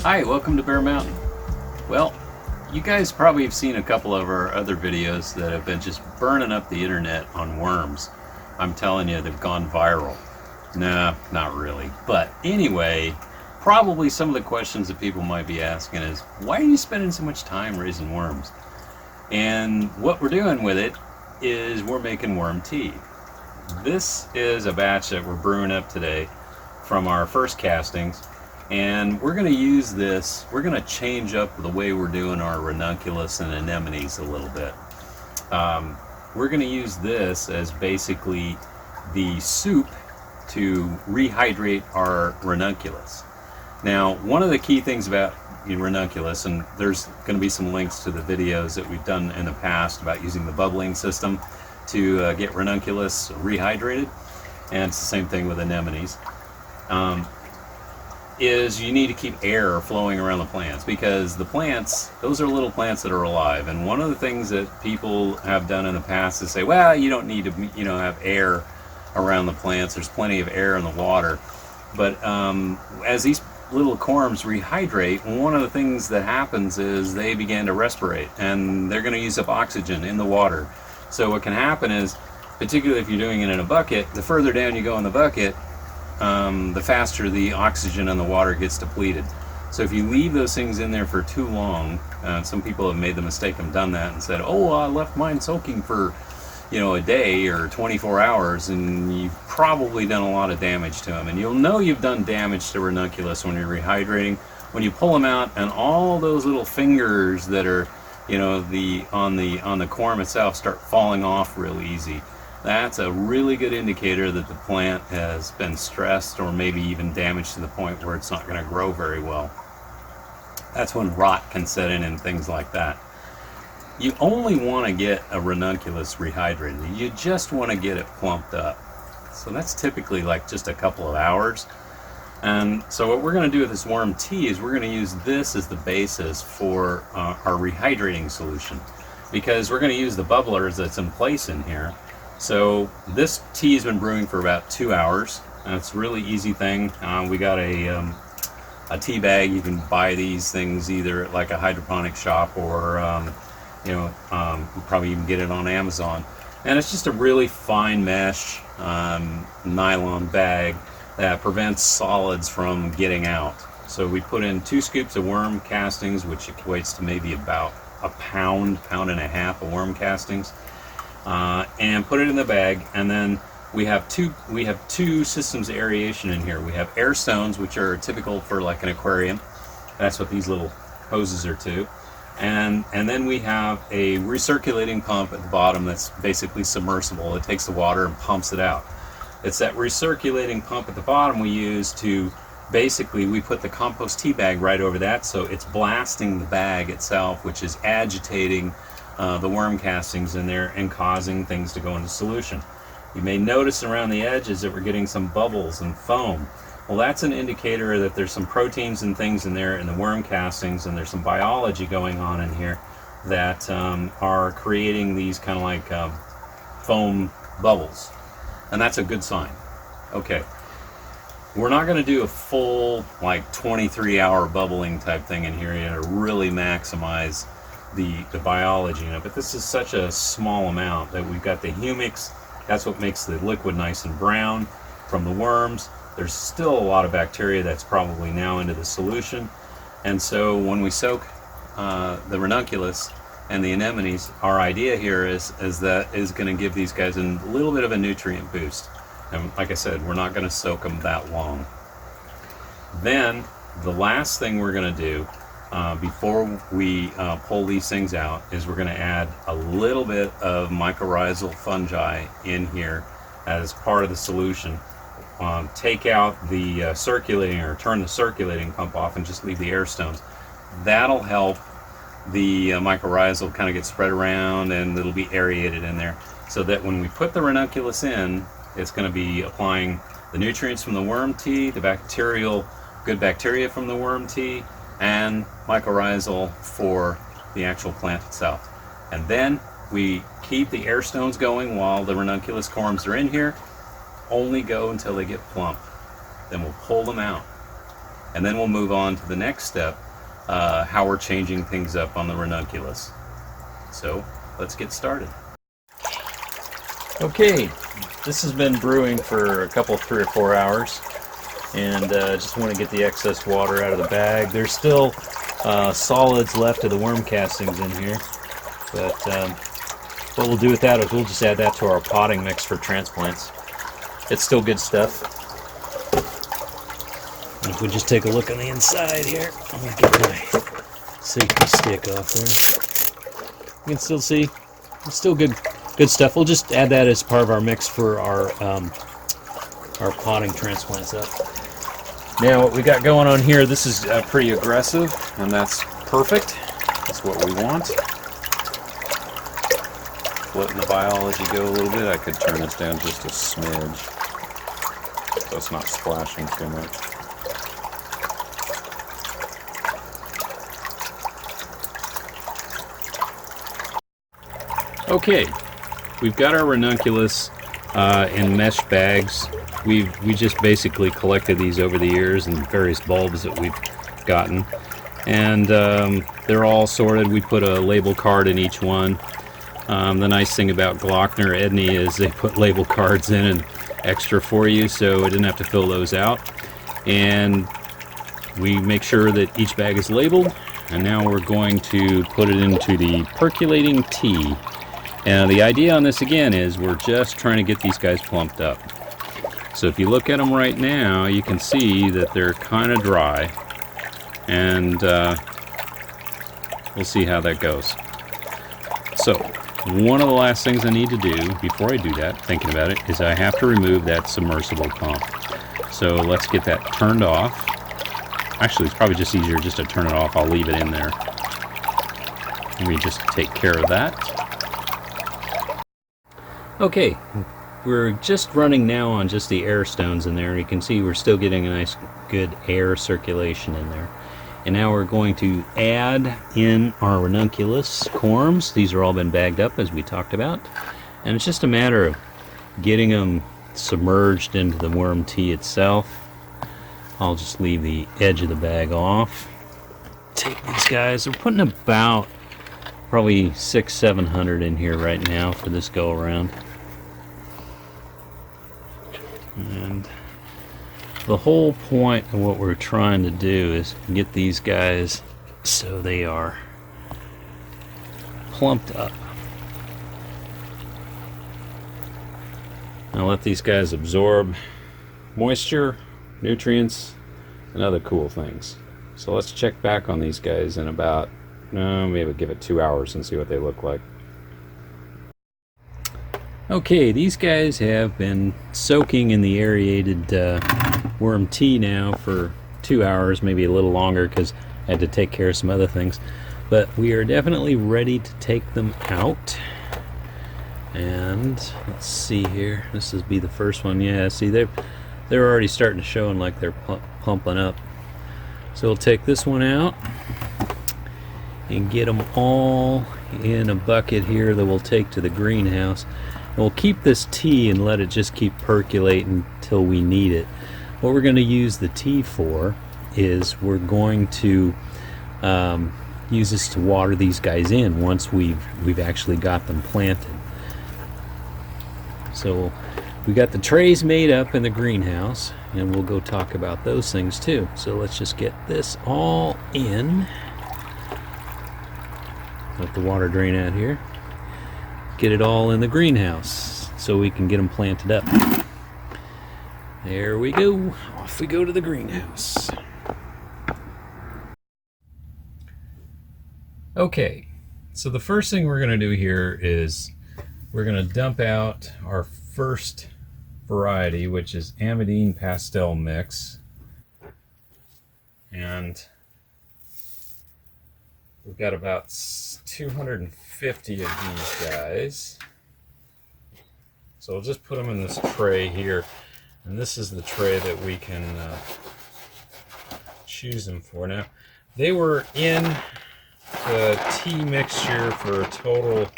Hi, welcome to Bear Mountain. Well, you guys probably have seen a couple of our other videos that have been just burning up the internet on worms. I'm telling you, they've gone viral. Nah, not really. But anyway, probably some of the questions that people might be asking is, why are you spending so much time raising worms? And what we're doing with it is we're making worm tea. This is a batch that we're brewing up today from our first castings. And we're going to use this, we're going to change up the way we're doing our ranunculus and anemones a little bit. We're going to use this as basically the soup to rehydrate our ranunculus. Now, one of the key things about the ranunculus, and there's going to be some links to the videos that we've done in the past about using the bubbling system to get ranunculus rehydrated, and it's the same thing with anemones. Is you need to keep air flowing around the plants, because the plants, those are little plants that are alive. And one of the things that people have done in the past is say, well, you don't need to, have air around the plants. There's plenty of air in the water. But as these little corms rehydrate, one of the things that happens is they begin to respirate, and they're going to use up oxygen in the water. So what can happen is, particularly if you're doing it in a bucket, the further down you go in the bucket, the faster the oxygen in the water gets depleted. So if you leave those things in there for too long, some people have made the mistake and done that and said, oh, I left mine soaking for a day or 24 hours, and you've probably done a lot of damage to them. And you'll know you've done damage to ranunculus when you're rehydrating, when you pull them out and all those little fingers that are on the corm itself start falling off real easy. That's a really good indicator that the plant has been stressed or maybe even damaged to the point where it's not going to grow very well. That's when rot can set in and things like that. You only want to get a ranunculus rehydrated. You just want to get it plumped up. So that's typically like just a couple of hours. And so what we're going to do with this worm tea is we're going to use this as the basis for our rehydrating solution, because we're going to use the bubblers that's in place in here. So this tea has been brewing for about 2 hours, and it's a really easy thing. We got a tea bag. You can buy these things either at like a hydroponic shop or you probably even get it on Amazon. And it's just a really fine mesh nylon bag that prevents solids from getting out. So we put in 2 scoops of worm castings, which equates to maybe about a pound and a half of worm castings. And put it in the bag, and then we have two systems of aeration in here. We have air stones, which are typical for like an aquarium. That's what these little hoses are to. And then we have a recirculating pump at the bottom that's basically submersible. It takes the water and pumps it out. It's that recirculating pump at the bottom we use to basically, we put the compost tea bag right over that, so it's blasting the bag itself, which is agitating the worm castings in there and causing things to go into solution. You may notice around the edges that we're getting some bubbles and foam. Well, that's an indicator that there's some proteins and things in there in the worm castings, and there's some biology going on in here that are creating these kind of like foam bubbles, and that's a good sign. Okay, we're not going to do a full like 23-hour bubbling type thing in here to really maximize the biology in it, but this is such a small amount that we've got the humics. That's what makes the liquid nice and brown from the worms. There's still a lot of bacteria that's probably now into the solution, and so when we soak the ranunculus and the anemones, our idea here is that is going to give these guys a little bit of a nutrient boost. And like I said, we're not going to soak them that long. Then the last thing we're going to do before we pull these things out is we're going to add a little bit of mycorrhizal fungi in here as part of the solution. Take out the circulating, or turn the circulating pump off and just leave the air stones. That'll help the mycorrhizal kind of get spread around, and it'll be aerated in there, so that when we put the ranunculus in, it's going to be applying the nutrients from the worm tea, the good bacteria from the worm tea, and mycorrhizal for the actual plant itself. And then we keep the air stones going while the ranunculus corms are in here. Only go until they get plump. Then we'll pull them out. and then we'll move on to the next step, how we're changing things up on the ranunculus. So let's get started. Okay, this has been brewing for a couple, 3 or 4 hours, and just want to get the excess water out of the bag. There's still solids left of the worm castings in here, but what we'll do with that is we'll just add that to our potting mix for transplants. It's still good stuff. And if we just take a look on the inside here, I'm going to get my safety stick off there. You can still see it's still good stuff. We'll just add that as part of our mix for our potting transplants up. Now what we got going on here, this is pretty aggressive, and that's perfect. That's what we want. Letting the biology go a little bit. I could turn this down just a smidge so it's not splashing too much. Okay, we've got our ranunculus in mesh bags. We just basically collected these over the years in various bulbs that we've gotten, and they're all sorted. We put a label card in each one. The nice thing about Glockner Edney is they put label cards in and extra for you, so we didn't have to fill those out. And we make sure that each bag is labeled, and now we're going to put it into the percolating tea. And the idea on this again is we're just trying to get these guys plumped up. So if you look at them right now, you can see that they're kind of dry, and we'll see how that goes. So one of the last things I need to do before I do that, thinking about it, is I have to remove that submersible pump. So let's get that turned off. Actually, it's probably just easier just to turn it off. I'll leave it in there. Let me just take care of that. Okay, we're just running now on just the air stones in there. You can see we're still getting a nice good air circulation in there. And now we're going to add in our ranunculus corms. These are all been bagged up as we talked about. And it's just a matter of getting them submerged into the worm tea itself. I'll just leave the edge of the bag off. Take these guys. We're putting about probably 600-700 in here right now for this go around. And the whole point of what we're trying to do is get these guys so they are plumped up. Now let these guys absorb moisture, nutrients, and other cool things. So let's check back on these guys in about, maybe give it 2 hours and see what they look like. Okay, these guys have been soaking in the aerated worm tea now for 2 hours, maybe a little longer because I had to take care of some other things. But we are definitely ready to take them out. And let's see here. This will be the first one. Yeah, see they're already starting to show like they're pumping up. So we'll take this one out and get them all in a bucket here that we'll take to the greenhouse. We'll keep this tea and let it just keep percolating until we need it. What we're going to use the tea for is we're going to use this to water these guys in once we've actually got them planted. So we got the trays made up in the greenhouse, and we'll go talk about those things too. So let's just get this all in. Let the water drain out here. Get it all in the greenhouse so we can get them planted up. There we go. Off we go to the greenhouse. Okay, so the first thing we're going to do here is we're going to dump out our first variety, which is Amidine Pastel Mix. And we've got about 250 of these guys. So we'll just put them in this tray here. And this is the tray that we can choose them for. Now, they were in the tea mixture for a total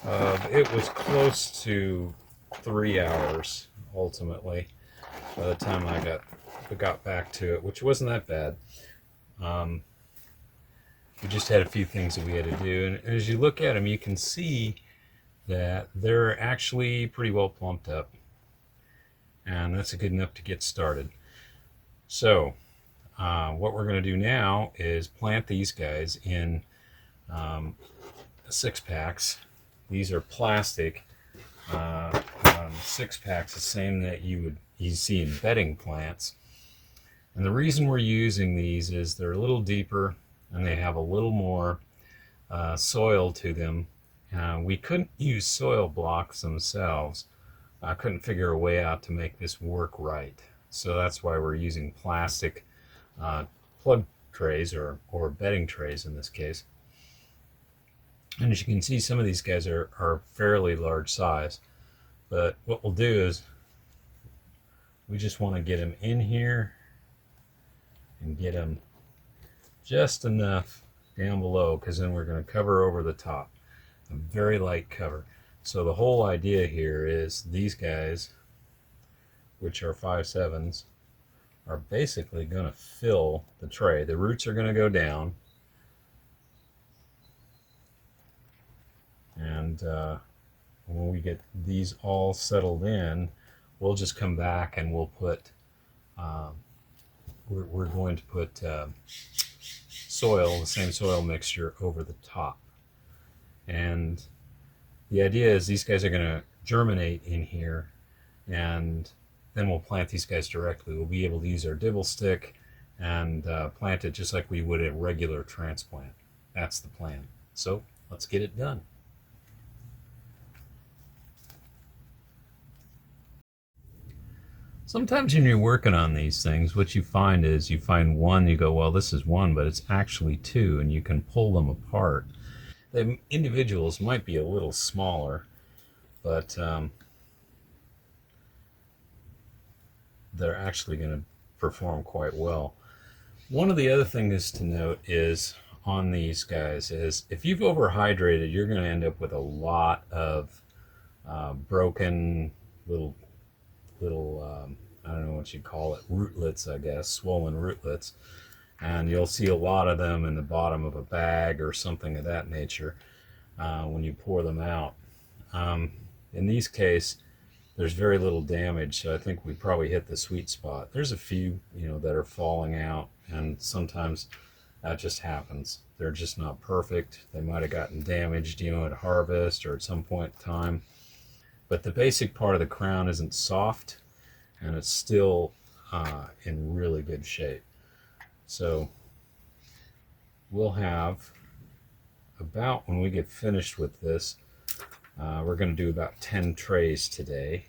of, it was close to 3 hours ultimately by the time I got we got back to it, which wasn't that bad. We just had a few things that we had to do, and as you look at them, you can see that they're actually pretty well plumped up, and that's good enough to get started. So what we're going to do now is plant these guys in 6-packs. These are plastic 6-packs, the same that you see in bedding plants. And the reason we're using these is they're a little deeper and they have a little more soil to them. We couldn't use soil blocks themselves. I couldn't figure a way out to make this work right. So that's why we're using plastic plug trays or bedding trays in this case. And as you can see, some of these guys are fairly large size. But what we'll do is we just want to get them in here and get them just enough down below, because then we're going to cover over the top. A very light cover. So the whole idea here is these guys, which are 5/7s, are basically going to fill the tray. The roots are going to go down, and when we get these all settled in, we'll just come back and we'll put we're going to put soil, the same soil mixture, over the top. And the idea is these guys are going to germinate in here, and then we'll plant these guys directly. We'll be able to use our dibble stick and plant it just like we would a regular transplant. That's the plan. So let's get it done. Sometimes when you're working on these things, what you find is you find one, you go, well, this is one, but it's actually two, and you can pull them apart. The individuals might be a little smaller, but they're actually going to perform quite well. One of the other things to note is on these guys is if you've overhydrated, you're going to end up with a lot of broken little I don't know what you call it, rootlets, I guess, swollen rootlets. And you'll see a lot of them in the bottom of a bag or something of that nature when you pour them out. In these case, there's very little damage, so I think we probably hit the sweet spot. There's a few, that are falling out, and sometimes that just happens. They're just not perfect. They might have gotten damaged, at harvest or at some point in time. But the basic part of the crown isn't soft, and it's still in really good shape. So we'll have about, when we get finished with this, we're going to do about 10 trays today.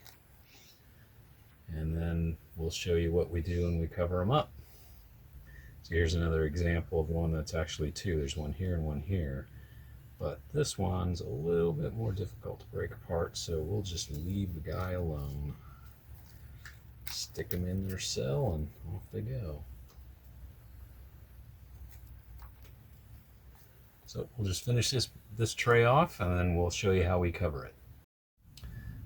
And then we'll show you what we do when we cover them up. So here's another example of one that's actually two. There's one here and one here. But this one's a little bit more difficult to break apart, so we'll just leave the guy alone. Stick them in their cell and off they go. So we'll just finish this tray off, and then we'll show you how we cover it.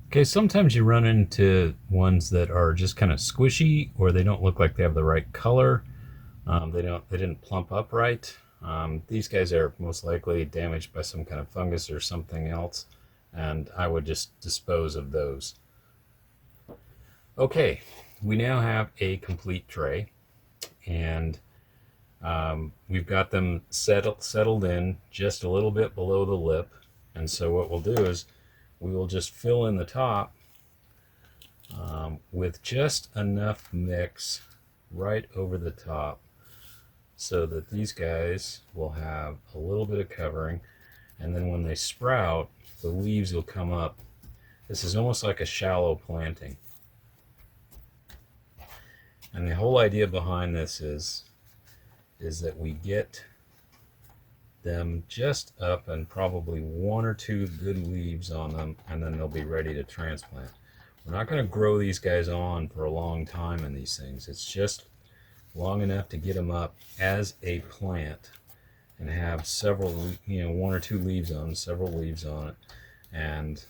Okay, sometimes you run into ones that are just kind of squishy, or they don't look like they have the right color. They didn't plump up right. These guys are most likely damaged by some kind of fungus or something else, and I would just dispose of those. Okay, we now have a complete tray, and we've got them settled in just a little bit below the lip. And so what we'll do is we will just fill in the top with just enough mix right over the top, so that these guys will have a little bit of covering, and then when they sprout, the leaves will come up. This is almost like a shallow planting. And the whole idea behind this is that we get them just up and probably one or two good leaves on them, and then they'll be ready to transplant. We're not going to grow these guys on for a long time in these things. It's just long enough to get them up as a plant and have several, one or two leaves on it, several leaves on it, and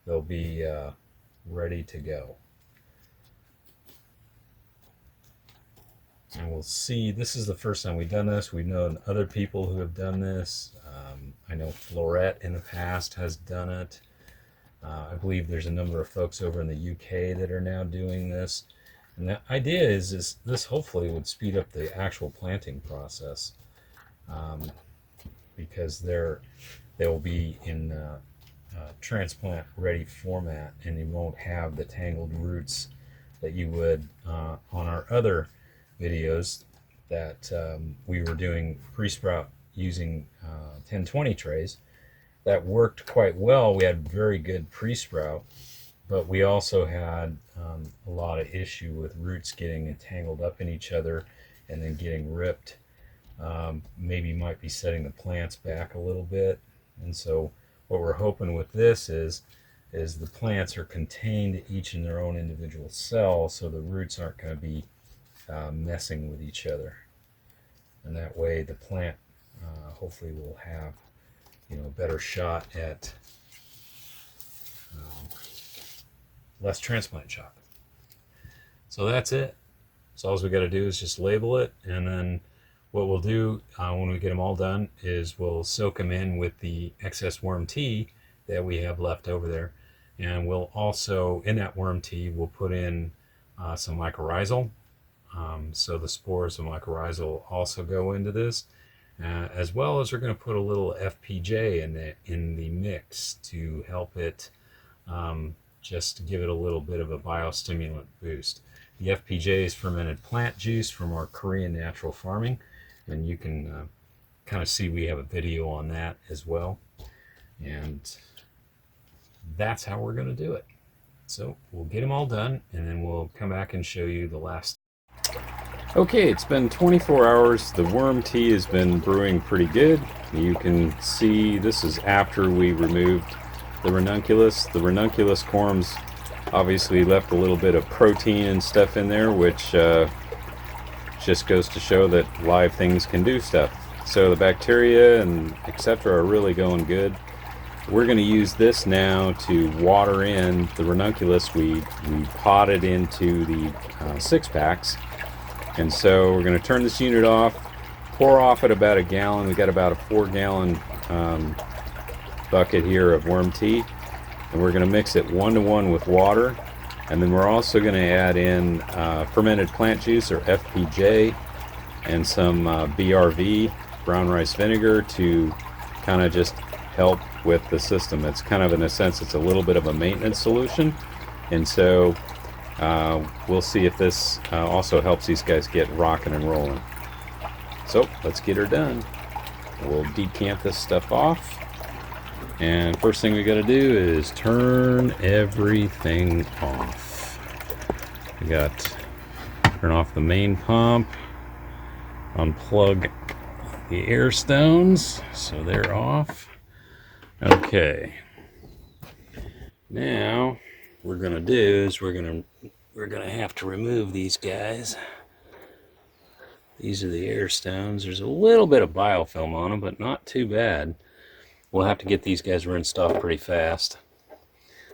they'll be ready to go. And we'll see, this is the first time we've done this. We've known other people who have done this. I know Florette in the past has done it. I believe there's a number of folks over in the UK that are now doing this. And the idea is this hopefully would speed up the actual planting process, because they'll be in transplant ready format, and you won't have the tangled roots that you would on our other videos that we were doing pre-sprout using 1020 trays. That worked quite well. We had very good pre-sprout, but we also had a lot of issue with roots getting entangled up in each other and then getting ripped. Maybe might be setting the plants back a little bit. And so what we're hoping with this is the plants are contained each in their own individual cell, so the roots aren't going to be messing with each other. And that way the plant hopefully will have, you know, a better shot at less transplant shock. So that's it. So all we got to do is just label it, and then what we'll do when we get them all done is we'll soak them in with the excess worm tea that we have left over there, and we'll also, in that worm tea, we'll put in some mycorrhizal. So the spores of mycorrhizal also go into this, as well as we're going to put a little FPJ in the mix to help it, just to give it a little bit of a biostimulant boost. The FPJ is fermented plant juice from our Korean natural farming, and you can kind of see we have a video on that as well. And that's how we're going to do it. So we'll get them all done, and then we'll come back and show you the last. Okay, it's been 24 hours. The worm tea has been brewing pretty good. You can see this is after we removed the ranunculus. The ranunculus corms obviously left a little bit of protein and stuff in there, which just goes to show that live things can do stuff. So the bacteria and etc. are really going good. We're going to use this now to water in the ranunculus. We potted into the 6-packs. And so we're going to turn this unit off, pour off at about a gallon. We got about a 4-gallon bucket here of worm tea, and we're going to mix it 1-to-1 with water. And then we're also going to add in fermented plant juice, or FPJ, and some BRV, brown rice vinegar, to kind of just help with the system. It's kind of, in a sense, it's a little bit of a maintenance solution. And so we'll see if this also helps these guys get rocking and rolling. So let's get her done. We'll decant this stuff off, and first thing we got to do is turn everything off. We got turn off the main pump, unplug the air stones so they're off. Okay, now we're gonna do is we're gonna have to remove these guys. These are the air stones. There's a little bit of biofilm on them, but not too bad. We'll have to get these guys rinsed off pretty fast.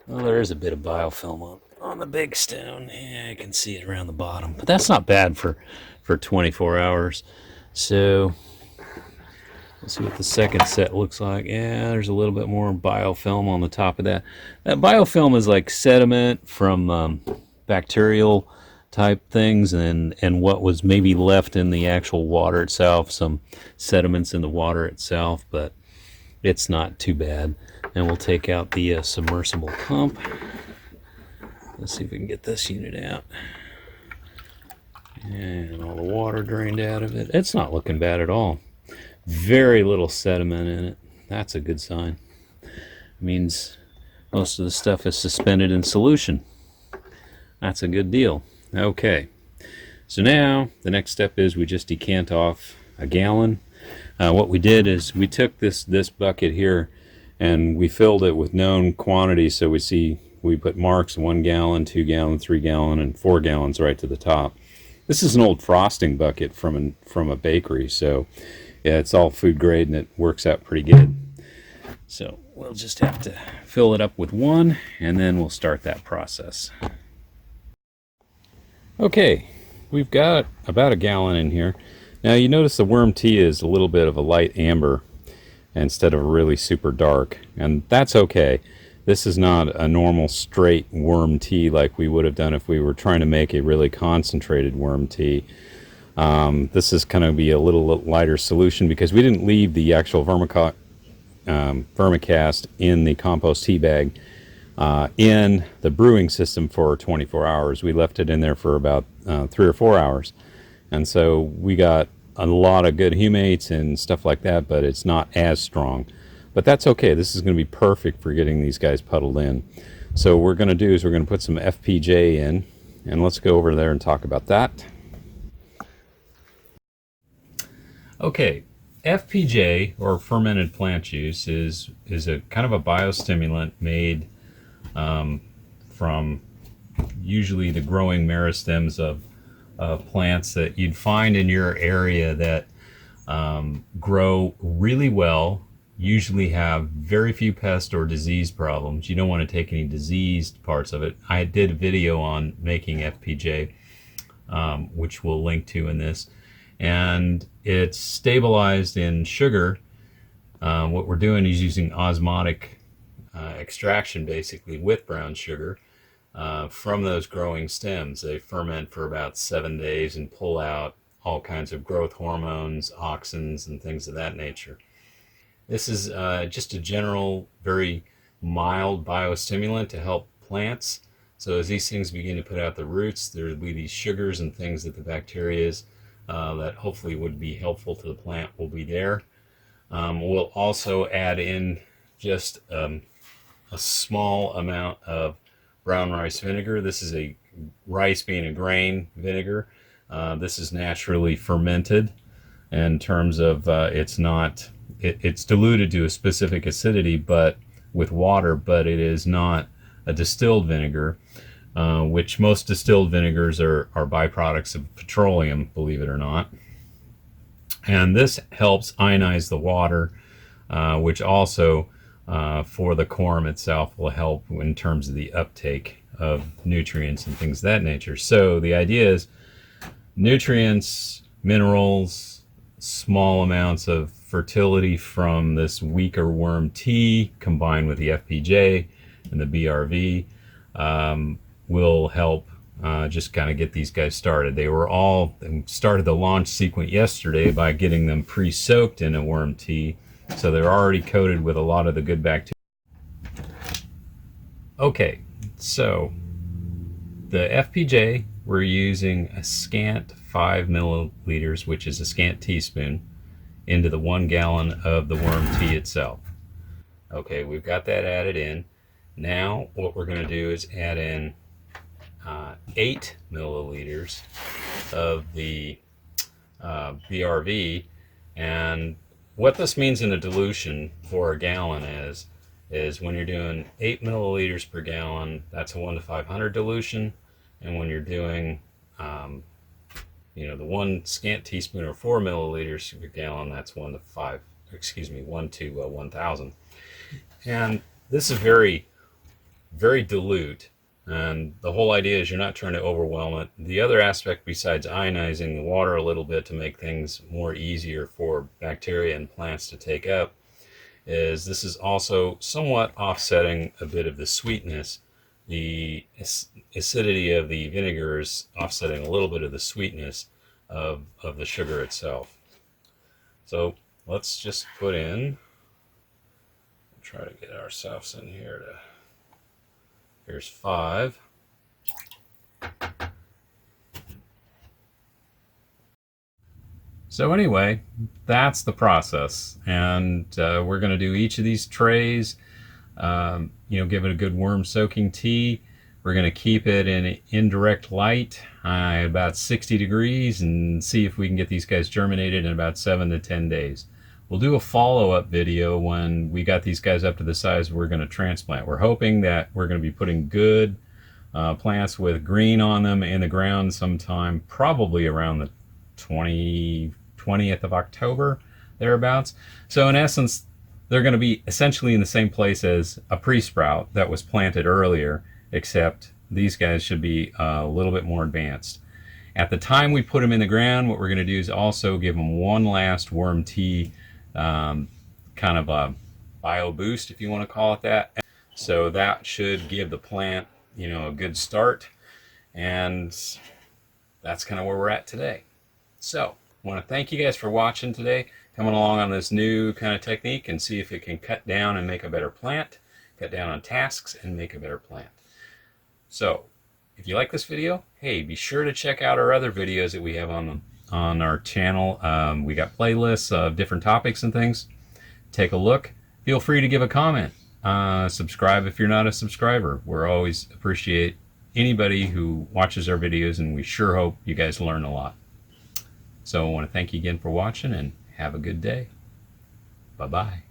Well, there is a bit of biofilm on the big stone. Yeah, I can see it around the bottom, but that's not bad for 24 hours. So let's see what the second set looks like. Yeah, there's a little bit more biofilm on the top of that. That biofilm is like sediment from bacterial type things, and what was maybe left in the actual water itself, some sediments in the water itself, but it's not too bad. And we'll take out the submersible pump. Let's see if we can get this unit out. And all the water drained out of it. It's not looking bad at all. Very little sediment in it. That's a good sign. It means most of the stuff is suspended in solution. That's a good deal. Okay, so now the next step is we just decant off a gallon. What we did is we took this bucket here and we filled it with known quantities. So we put marks: 1 gallon, 2 gallon, 3 gallon, and 4 gallons right to the top. This is an old frosting bucket from a bakery, so yeah, it's all food grade and it works out pretty good. So we'll just have to fill it up with 1, and then we'll start that process. Okay, we've got about a gallon in here. Now you notice the worm tea is a little bit of a light amber instead of really super dark, and that's okay. This is not a normal straight worm tea like we would have done if we were trying to make a really concentrated worm tea. This is going to be a little lighter solution because we didn't leave the actual vermicast in the compost tea bag in the brewing system for 24 hours. We left it in there for about 3 or 4 hours. And so we got a lot of good humates and stuff like that, but it's not as strong. But that's okay. This is going to be perfect for getting these guys puddled in. So what we're going to do is we're going to put some FPJ in, and let's go over there and talk about that. Okay, FPJ, or fermented plant juice, is a kind of a biostimulant made from usually the growing meristems of plants that you'd find in your area that grow really well, usually have very few pest or disease problems. You don't want to take any diseased parts of it. I did a video on making FPJ, which we'll link to in this. And it's stabilized in sugar. What we're doing is using osmotic extraction basically with brown sugar from those growing stems. They ferment for about 7 days and pull out all kinds of growth hormones, auxins, and things of that nature. This is just a general, very mild biostimulant to help plants. So as these things begin to put out the roots, there will be these sugars and things that the bacteria that hopefully would be helpful to the plant will be there. We'll also add in just a small amount of brown rice vinegar. This is a rice being a grain vinegar. This is naturally fermented in terms of it's not, it's diluted to a specific acidity but with water, but it is not a distilled vinegar. Which most distilled vinegars are byproducts of petroleum, believe it or not. And this helps ionize the water, which also for the corm itself will help in terms of the uptake of nutrients and things of that nature. So the idea is nutrients, minerals, small amounts of fertility from this weaker worm tea combined with the FPJ and the BRV will help just kind of get these guys started. They were all started the launch sequence yesterday by getting them pre-soaked in a worm tea, so they're already coated with a lot of the good bacteria. Okay, so the FPJ, we're using a scant 5 milliliters, which is a scant teaspoon, into the 1 gallon of the worm tea itself. Okay, we've got that added in. Now what we're going to do is add in 8 milliliters of the BRV, and what this means in a dilution for a gallon is when you're doing 8 milliliters per gallon, that's a 1 to 500 dilution, and when you're doing the 1 scant teaspoon or 4 milliliters per gallon, that's 1 to 1,000. And this is very, very dilute. And the whole idea is you're not trying to overwhelm it. The other aspect, besides ionizing the water a little bit to make things more easier for bacteria and plants to take up, is this is also somewhat offsetting a bit of the sweetness. The acidity of the vinegar is offsetting a little bit of the sweetness of the sugar itself. So let's just put in, try to get ourselves in here to, here's 5. So anyway, that's the process, and we're going to do each of these trays, give it a good worm soaking tea. We're going to keep it in indirect light at about 60 degrees and see if we can get these guys germinated in about 7 to 10 days. We'll do a follow-up video when we got these guys up to the size we're going to transplant. We're hoping that we're going to be putting good plants with green on them in the ground sometime, probably around the 20th of October, thereabouts. So in essence, they're going to be essentially in the same place as a pre-sprout that was planted earlier, except these guys should be a little bit more advanced. At the time we put them in the ground, what we're going to do is also give them one last worm tea, kind of a bio boost, if you want to call it that. So that should give the plant, you know, a good start. And that's kind of where we're at today. So I want to thank you guys for watching today, coming along on this new kind of technique and see if it can cut down and make a better plant, cut down on tasks and make a better plant. So if you like this video, hey, be sure to check out our other videos that we have on our channel. We got playlists of different topics and things. Take a look. Feel free to give a comment. Subscribe if you're not a subscriber. We're always appreciate anybody who watches our videos, and we sure hope you guys learn a lot. So I want to thank you again for watching, and have a good day. Bye-bye.